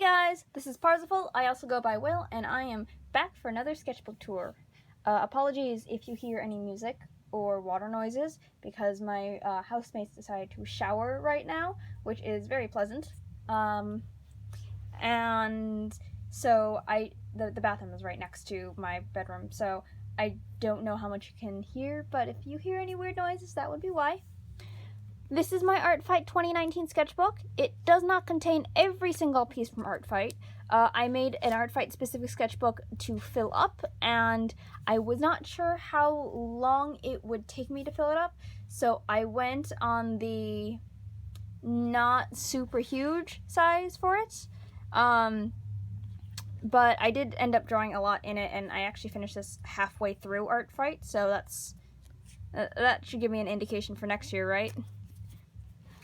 guys, this is Parsifal. I also go by Will, and I am back for another sketchbook tour. Apologies if you hear any music or water noises, because my housemates decided to shower right now, which is very pleasant. And so the bathroom is right next to my bedroom, so I don't know how much you can hear, but if you hear any weird noises, that would be why. This is my Art Fight 2019 sketchbook. It does not contain every single piece from Art Fight. I made an Art Fight specific sketchbook to fill up, and I was not sure how long it would take me to fill it up, so I went on the not super huge size for it. But I did end up drawing a lot in it, and I actually finished this halfway through Art Fight, so that should give me an indication for next year, right?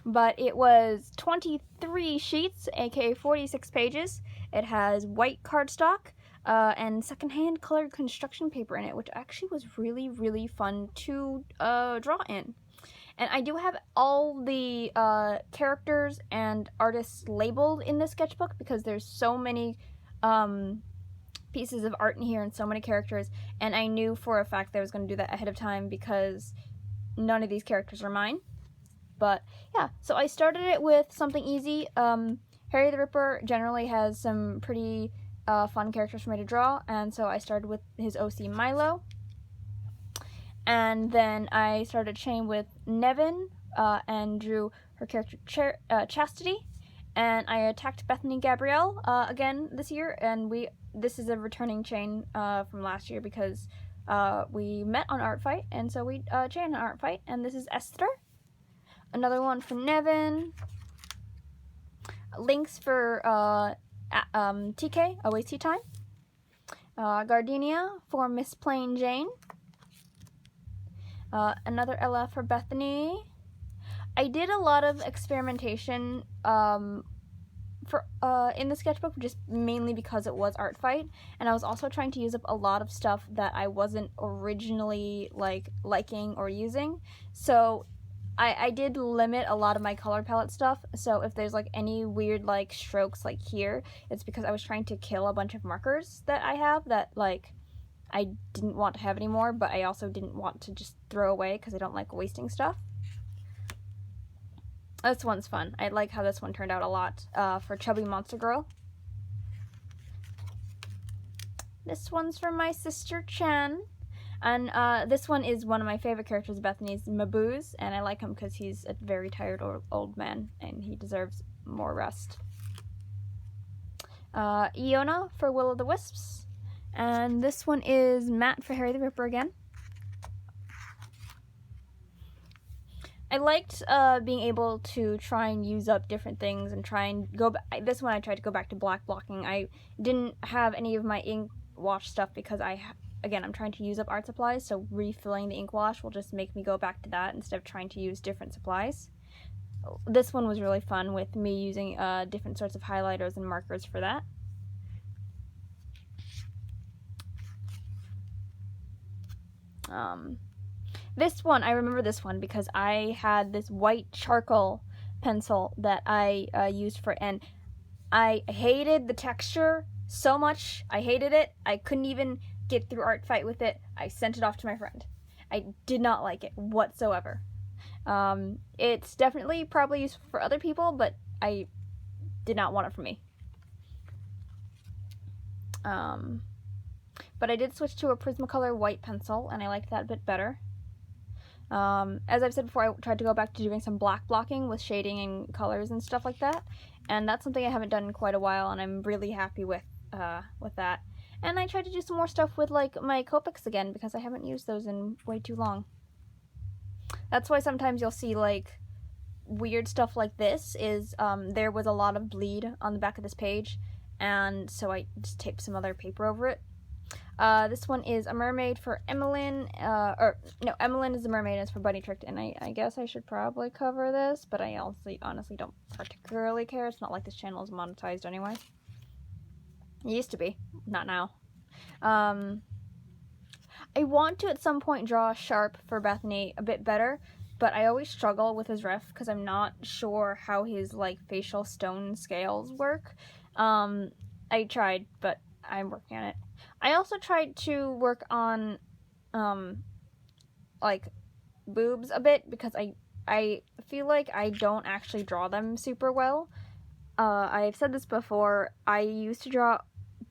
But it was 23 sheets, aka 46 pages. It has white cardstock and secondhand colored construction paper in it, which actually was really, really fun to draw in. And I do have all the characters and artists labeled in this sketchbook because there's so many pieces of art in here and so many characters, and I knew for a fact that I was going to do that ahead of time because none of these characters are mine. But yeah, so I started it with something easy. Harry the Ripper generally has some pretty fun characters for me to draw, and so I started with his OC Milo. And then I started a chain with Nevin and drew her character Chastity. And I attacked Bethany Gabrielle again this year, and this is a returning chain from last year because we met on Art Fight, and so we chained on Art Fight. And this is Esther. Another one for Nevin. Links for TK, Always Tea Time. Gardenia for Miss Plain Jane. Another Ella for Bethany. I did a lot of experimentation in the sketchbook, just mainly because it was Art Fight, and I was also trying to use up a lot of stuff that I wasn't originally liking or using. So I did limit a lot of my color palette stuff, so if there's any weird strokes here, it's because I was trying to kill a bunch of markers that I have that I didn't want to have anymore, but I also didn't want to just throw away because I don't like wasting stuff. This one's fun. I like how this one turned out a lot for Chubby Monster Girl. This one's for my sister Chen. And this one is one of my favorite characters, Bethany's, Mabuse, and I like him because he's a very tired old man, and he deserves more rest. Iona for Will o' the Wisps, and this one is Matt for Harry the Ripper again. I liked being able to try and use up different things and try and go back. This one I tried to go back to black blocking. I didn't have any of my ink wash stuff because again, I'm trying to use up art supplies, so refilling the ink wash will just make me go back to that instead of trying to use different supplies. This one was really fun with me using different sorts of highlighters and markers for that. This one, I remember this one because I had this white charcoal pencil that I used for, and I hated the texture so much. I hated it. I couldn't even get through Art Fight with it. I sent it off to my friend. I did not like it whatsoever. It's definitely probably useful for other people, but I did not want it for me. But I did switch to a Prismacolor white pencil, and I liked that a bit better. As I've said before, I tried to go back to doing some black blocking with shading and colors and stuff like that, and that's something I haven't done in quite a while, and I'm really happy with that. And I tried to do some more stuff with my Copics again because I haven't used those in way too long. That's why sometimes you'll see weird stuff like this is there was a lot of bleed on the back of this page, and so I just taped some other paper over it. This one is a mermaid for Emmeline, Emmeline is the mermaid, and it's for Bunny Tricked, and I guess I should probably cover this, but I honestly don't particularly care. It's not like this channel is monetized anyway. It used to be, not now. I want to at some point draw Sharp for Bethany a bit better, but I always struggle with his ref because I'm not sure how his facial stone scales work. I tried, but I'm working on it. I also tried to work on, like, boobs a bit, because I feel like I don't actually draw them super well. I've said this before, I used to draw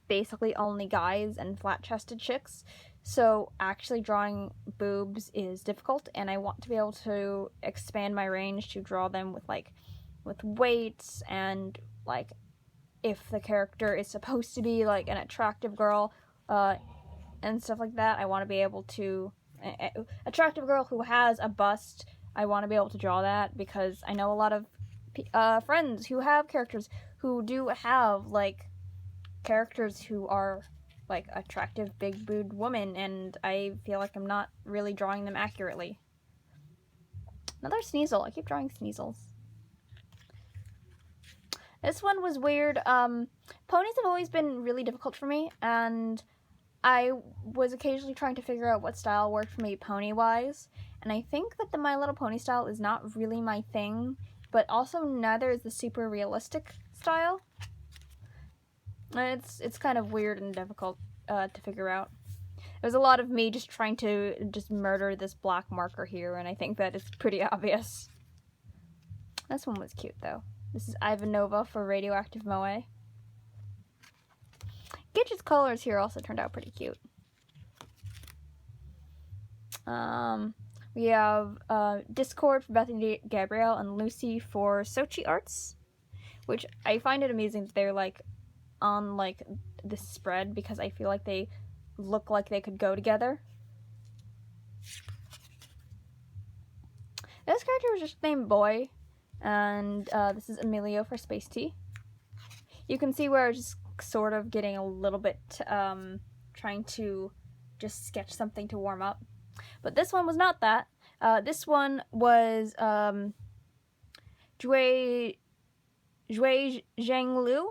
basically only guys and flat-chested chicks, so actually drawing boobs is difficult, and I want to be able to expand my range to draw them with, like, with weights, and, like, if the character is supposed to be, like, an attractive girl, and stuff like that, I want to be able to, attractive girl who has a bust, I want to be able to draw that, because I know a lot of friends who have characters who do have, like, characters who are, like, attractive big boobed women, and I feel like I'm not really drawing them accurately. Another Sneasel. I keep drawing Sneasels. This one was weird. Ponies have always been really difficult for me, and I was occasionally trying to figure out what style worked for me pony-wise, and I think that the My Little Pony style is not really my thing, but also neither is the super realistic style. It's kind of weird and difficult to figure out. There's a lot of me just trying to just murder this black marker here, and I think that it's pretty obvious. This one was cute, though. This is Ivanova for Radioactive Moe. Gidget's colors here also turned out pretty cute. We have Discord for Bethany Gabrielle and Lucy for Sochi Arts, which I find it amazing that they're, like, on, like, this spread, because I feel like they look like they could go together. This character was just named Boy, and this is Emilio for Space Tea. You can see where I was just sort of getting a little bit, trying to just sketch something to warm up. But this one was not that. This one was, Jue Zhanglu.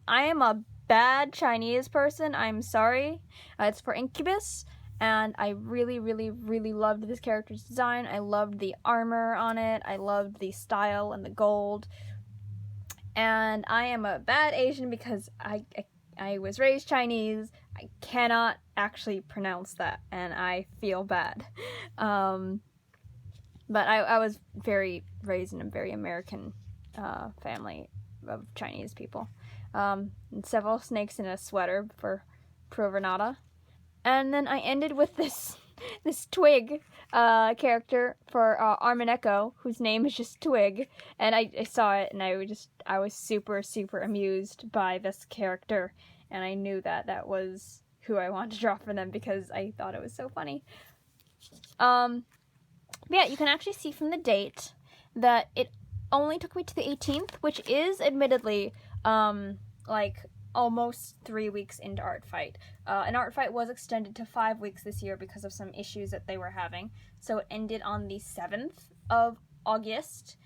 I am a bad Chinese person. I'm sorry. It's for Incubus, and I really, really, really loved this character's design. I loved the armor on it. I loved the style and the gold. And I am a bad Asian because I was raised Chinese. I cannot actually pronounce that, and I feel bad. But I was raised in a very American family of Chinese people. And several snakes in a sweater for Provernata. And then I ended with this Twig character for Armaneko, whose name is just Twig. And I saw it, and I was super, super amused by this character. And I knew that was who I wanted to draw for them, because I thought it was so funny. But yeah, you can actually see from the date that it only took me to the 18th, which is admittedly, like, almost 3 weeks into Art Fight. And Art Fight was extended to 5 weeks this year because of some issues that they were having. So it ended on the 7th of August.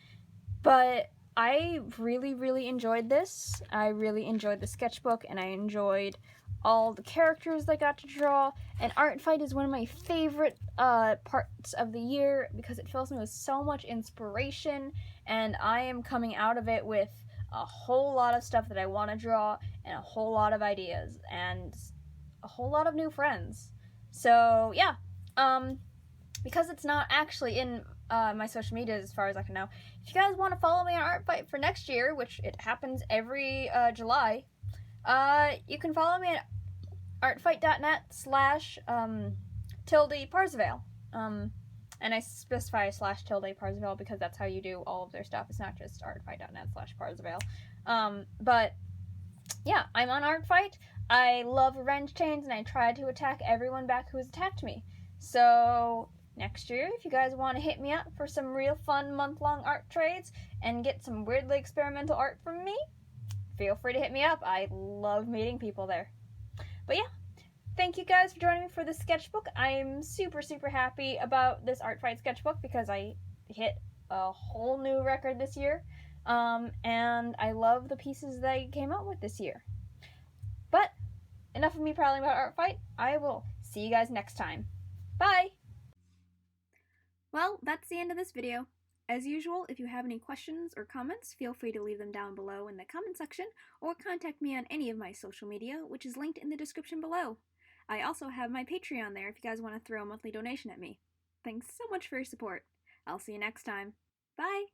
But I really, really enjoyed this. I really enjoyed the sketchbook, and I enjoyed all the characters I got to draw. And Art Fight is one of my favorite parts of the year, because it fills me with so much inspiration, and I am coming out of it with a whole lot of stuff that I want to draw, and a whole lot of ideas, and a whole lot of new friends. So yeah, because it's not actually in my social media as far as I can know, if you guys want to follow me on Art Fight for next year, which it happens every July, you can follow me at artfight.net/tilde_Parzival. And I specify /tilde_Parzival because that's how you do all of their stuff. It's not just artfight.net/Parzival. But yeah, I'm on Art Fight. I love revenge chains, and I try to attack everyone back who has attacked me. So next year, if you guys want to hit me up for some real fun month-long art trades and get some weirdly experimental art from me, feel free to hit me up. I love meeting people there. But yeah, thank you guys for joining me for this sketchbook. I'm super, super happy about this Art Fight sketchbook because I hit a whole new record this year. And I love the pieces that I came up with this year. But enough of me prattling about Art Fight. I will see you guys next time. Bye! Well, that's the end of this video. As usual, if you have any questions or comments, feel free to leave them down below in the comment section or contact me on any of my social media, which is linked in the description below. I also have my Patreon there if you guys want to throw a monthly donation at me. Thanks so much for your support. I'll see you next time. Bye!